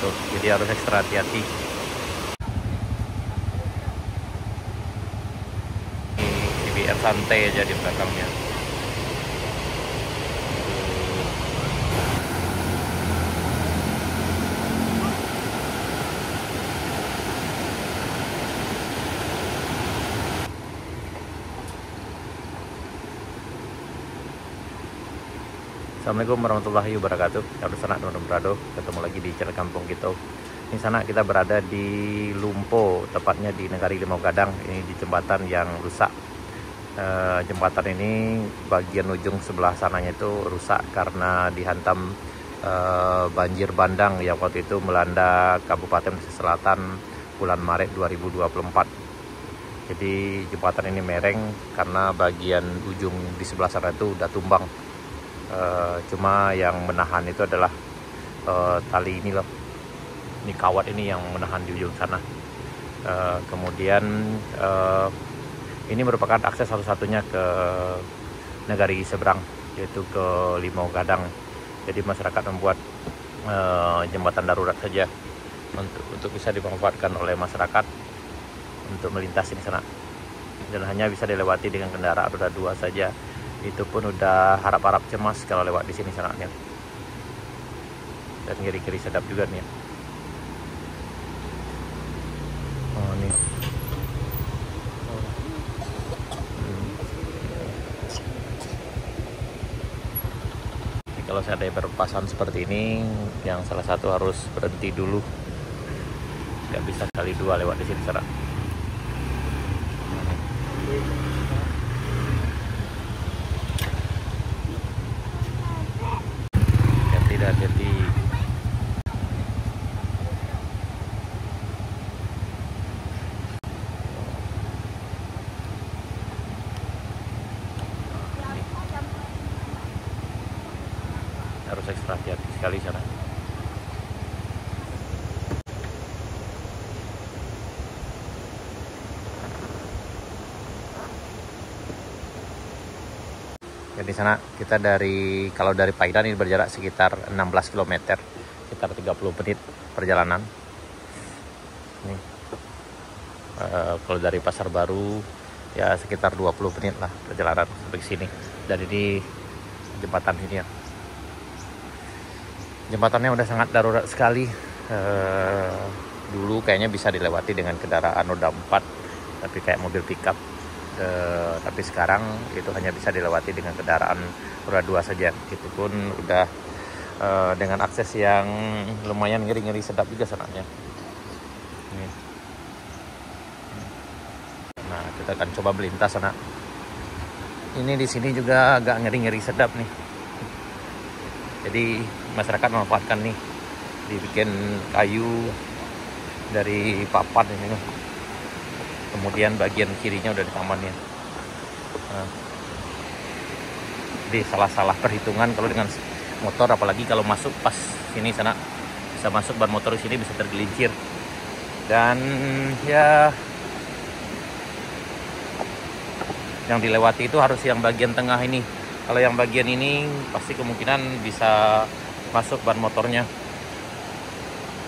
tuh, jadi harus ekstra hati-hati. Ini biar santai aja di belakangnya. Assalamualaikum warahmatullahi wabarakatuh. Kalau sana teman-teman, ketemu lagi di channel Kampung Kita. Ini sana kita berada di Lumpo, tepatnya di Negari Limau Gadang. Ini di jembatan yang rusak. Jembatan ini bagian ujung sebelah sananya itu rusak karena dihantam banjir bandang yang waktu itu melanda Kabupaten Pesisir Selatan bulan Maret 2024. Jadi jembatan ini mereng karena bagian ujung di sebelah sana itu udah tumbang. Cuma yang menahan itu adalah tali ini loh, ini kawat ini yang menahan di ujung sana. Kemudian ini merupakan akses satu-satunya ke negari seberang, yaitu ke Limau Gadang. Jadi masyarakat membuat jembatan darurat saja untuk bisa dimanfaatkan oleh masyarakat untuk melintas ini sana, dan hanya bisa dilewati dengan kendaraan roda 2 saja. Itu pun udah harap-harap cemas kalau lewat di sini sananya. Dan kiri-kiri sedap juga nih. Oh nih. Jadi kalau saya ada berpasan seperti ini, yang salah satu harus berhenti dulu. Nggak bisa sekali dua lewat di sini sana. Hati-hati. Harus ekstra hati-hati sekali sana. Di sana kita kalau dari Paidan ini berjarak sekitar 16 km, sekitar 30 menit perjalanan. Nih. Kalau dari Pasar Baru ya sekitar 20 menit lah perjalanan sampai ke sini. Dan ini jembatan ini ya. Jembatannya udah sangat darurat sekali. Dulu kayaknya bisa dilewati dengan kendaraan roda 4, tapi kayak mobil pickup. Tapi sekarang itu hanya bisa dilewati dengan kendaraan roda 2 saja. Itu pun udah dengan akses yang lumayan ngeri-ngeri sedap juga sananya. Nah, kita akan coba melintas sana. Ini di sini juga agak ngeri-ngeri sedap nih. Jadi masyarakat memanfaatkan nih, dibikin kayu dari papan ini nih. Kemudian bagian kirinya udah ditamannya. Nah, jadi salah-salah perhitungan kalau dengan motor, apalagi kalau masuk pas sini sana bisa masuk ban motor di sini bisa tergelincir. Dan ya yang dilewati itu harus yang bagian tengah ini. Kalau yang bagian ini pasti kemungkinan bisa masuk ban motornya.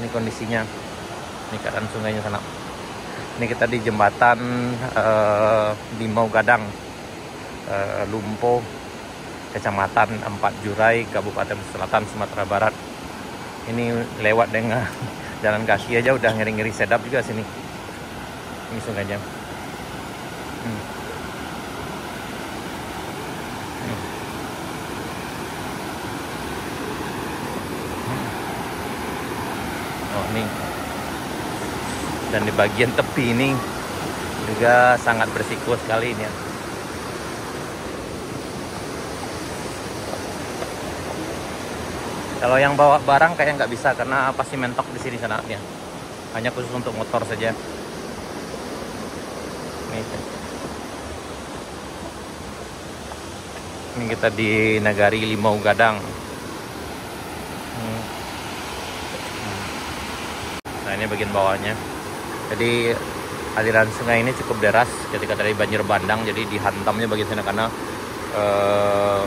Ini kondisinya. Ini keadaan sungainya sana. Ini kita di jembatan Limau Gadang, Lumpo, Kecamatan Empat Jurai, Kabupaten Selatan, Sumatera Barat. Ini lewat dengan jalan kaki aja udah ngeri-ngeri sedap juga sini. Ini sungainya. Oh ini. Dan di bagian tepi ini juga sangat berisiko sekali ini ya. Kalau yang bawa barang kayak nggak bisa karena pasti mentok di sini sana ya. Hanya khusus untuk motor saja. Ini kita di Negari Limau Gadang. Nah ini bagian bawahnya. Jadi aliran sungai ini cukup deras ketika dari banjir bandang, jadi dihantamnya bagian sana karena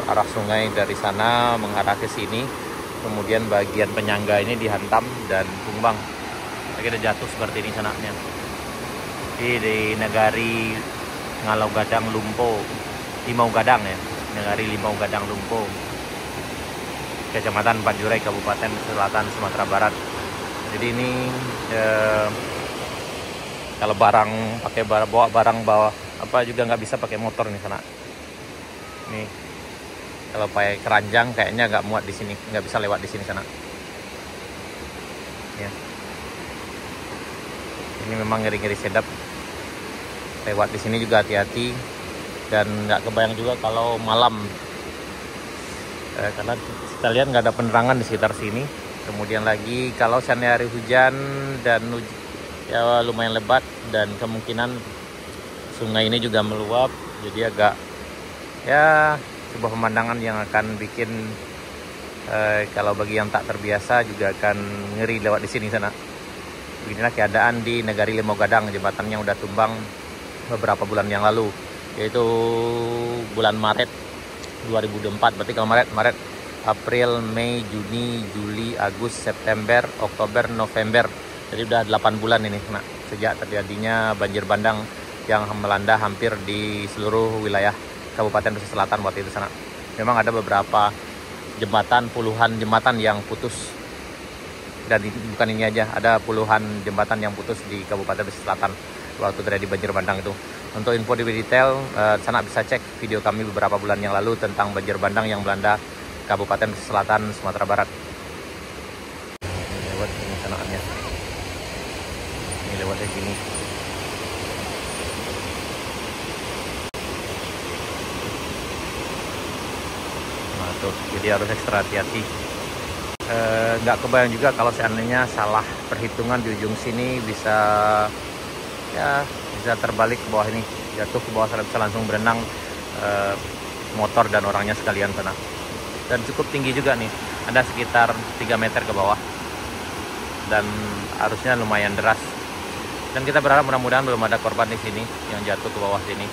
arah sungai dari sana mengarah ke sini kemudian bagian penyangga ini dihantam dan tumbang. Kita jatuh seperti ini sanaknya. Di Negari Ngalau Gadang Lumpo, Limau Gadang ya, Negari Limau Gadang Lumpo, Kecamatan Panjurai, Kabupaten Selatan Sumatera Barat. Jadi ini kalau bawa barang apa juga nggak bisa pakai motor nih sana. Nih kalau pakai keranjang kayaknya nggak muat di sini, nggak bisa lewat di sini sana. Ya. Ini memang ngeri-ngeri sedap. Lewat di sini juga hati-hati dan nggak kebayang juga kalau malam. Karena kita lihat nggak ada penerangan di sekitar sini. Kemudian lagi kalau seandainya hari hujan dan ya lumayan lebat dan kemungkinan sungai ini juga meluap, jadi agak ya sebuah pemandangan yang akan bikin kalau bagi yang tak terbiasa juga akan ngeri lewat di sini sana. Beginilah keadaan di Negari Limau Gadang, jembatannya udah tumbang beberapa bulan yang lalu, yaitu bulan Maret 2024. Berarti kalau Maret, April, Mei, Juni, Juli, Agustus, September, Oktober, November. Jadi udah 8 bulan ini nah, sejak terjadinya banjir bandang yang melanda hampir di seluruh wilayah Kabupaten Pesisir Selatan waktu itu sana. Memang ada beberapa jembatan, puluhan jembatan yang putus. Dan bukan ini aja, ada puluhan jembatan yang putus di Kabupaten Pesisir Selatan waktu terjadi banjir bandang itu. Untuk info lebih detail, sana bisa cek video kami beberapa bulan yang lalu tentang banjir bandang yang melanda Kabupaten Pesisir Selatan, Sumatera Barat. Ini lewat ini sanaannya. Ini lewatnya gini. Nah tuh, jadi harus ekstra hati-hati. Nggak kebayang juga kalau seandainya salah perhitungan di ujung sini bisa terbalik ke bawah ini, jatuh ke bawah sana, bisa langsung berenang motor dan orangnya sekalian sana. Dan cukup tinggi juga nih, ada sekitar 3 meter ke bawah dan arusnya lumayan deras. Dan kita berharap mudah-mudahan belum ada korban di sini yang jatuh ke bawah sini.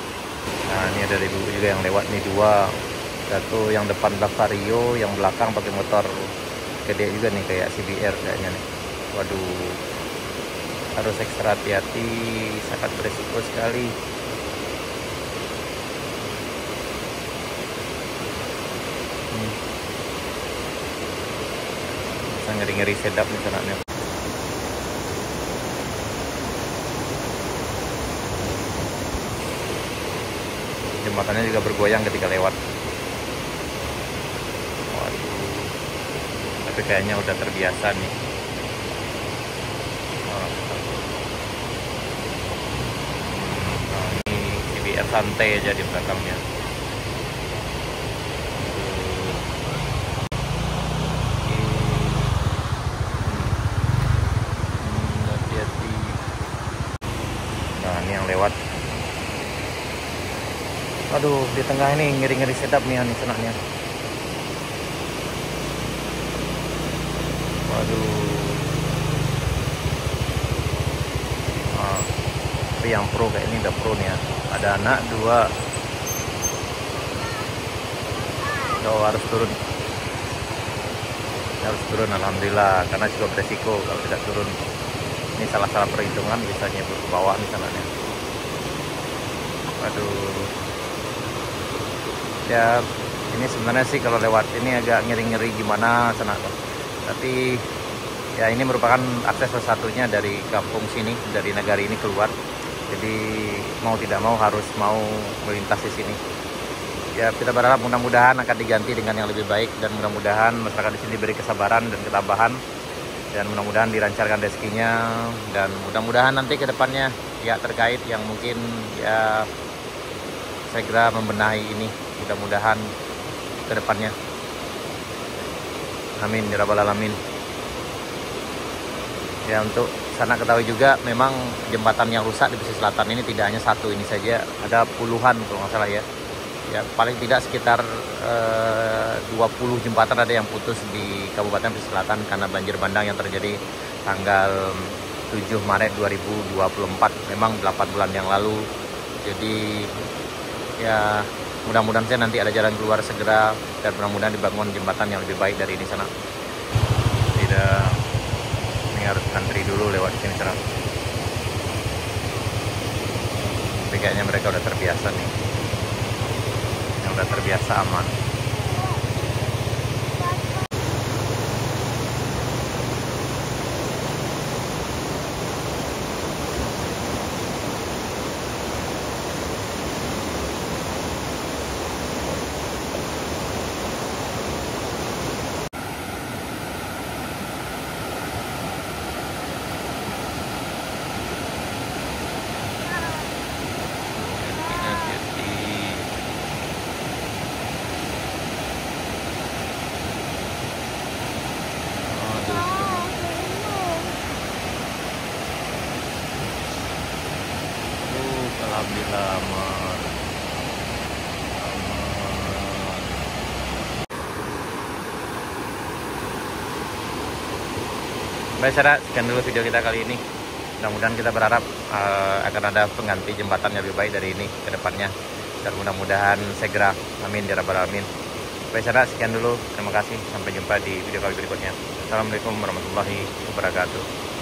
Nah ini ada juga yang lewat nih, 2 jatuh, yang depan Vario, yang belakang pakai motor gede juga nih kayak CBR kayaknya nih. Waduh, harus ekstra hati-hati, sangat beresiko sekali. Bisa ngeri-ngeri sedap nih sanaknya. Jembatannya juga bergoyang ketika lewat. Tapi kayaknya udah terbiasa nih. Ini CBR santai aja di belakangnya. Hati-hati. Nah ini yang lewat. Aduh, di tengah ini ngeri-ngeri sedap nih senaknya. Waduh. Tapi yang pro kayak ini udah pro nih ya. Ada anak 2. Oh, harus turun. Harus turun, alhamdulillah, karena cukup beresiko kalau tidak turun. Ini salah-salah perhitungan bisa nyebur ke bawah nih sananya. Waduh. Ya, ini sebenarnya sih kalau lewat ini agak ngeri-ngeri gimana sana. Tapi ya ini merupakan akses satu-satunya dari kampung sini, dari negara ini keluar. Jadi mau tidak mau harus melintas di sini. Ya kita berharap mudah-mudahan akan diganti dengan yang lebih baik, dan mudah-mudahan masyarakat di sini diberi kesabaran dan ketabahan, dan mudah-mudahan dilancarkan rezekinya, dan mudah-mudahan nanti ke depannya ya terkait yang mungkin ya segera membenahi ini, mudah-mudahan ke depannya. Amin ya rabbal alamin. Ya untuk sana ketahui juga memang jembatan yang rusak di pesisir selatan ini tidak hanya satu ini saja, ada puluhan kalau nggak salah ya. Ya paling tidak sekitar 20 jembatan ada yang putus di Kabupaten Pesisir Selatan karena banjir bandang yang terjadi tanggal 7 Maret 2024. Memang 8 bulan yang lalu. Jadi ya mudah-mudahan saja nanti ada jalan keluar segera, dan mudah-mudahan dibangun jembatan yang lebih baik dari ini sana. Ya, ini harus ngantri dulu lewat sini sana. Tapi kayaknya mereka udah terbiasa nih. Yang udah terbiasa aman. Alhamdulillah aman. Baik saudara, sekian dulu video kita kali ini. Mudah-mudahan kita berharap akan ada pengganti jembatan yang lebih baik dari ini ke depannya. Dan mudah-mudahan segera, amin ya rabbal alamin. Baik saudara, sekian dulu. Terima kasih. Sampai jumpa di video kali berikutnya. Assalamualaikum warahmatullahi wabarakatuh.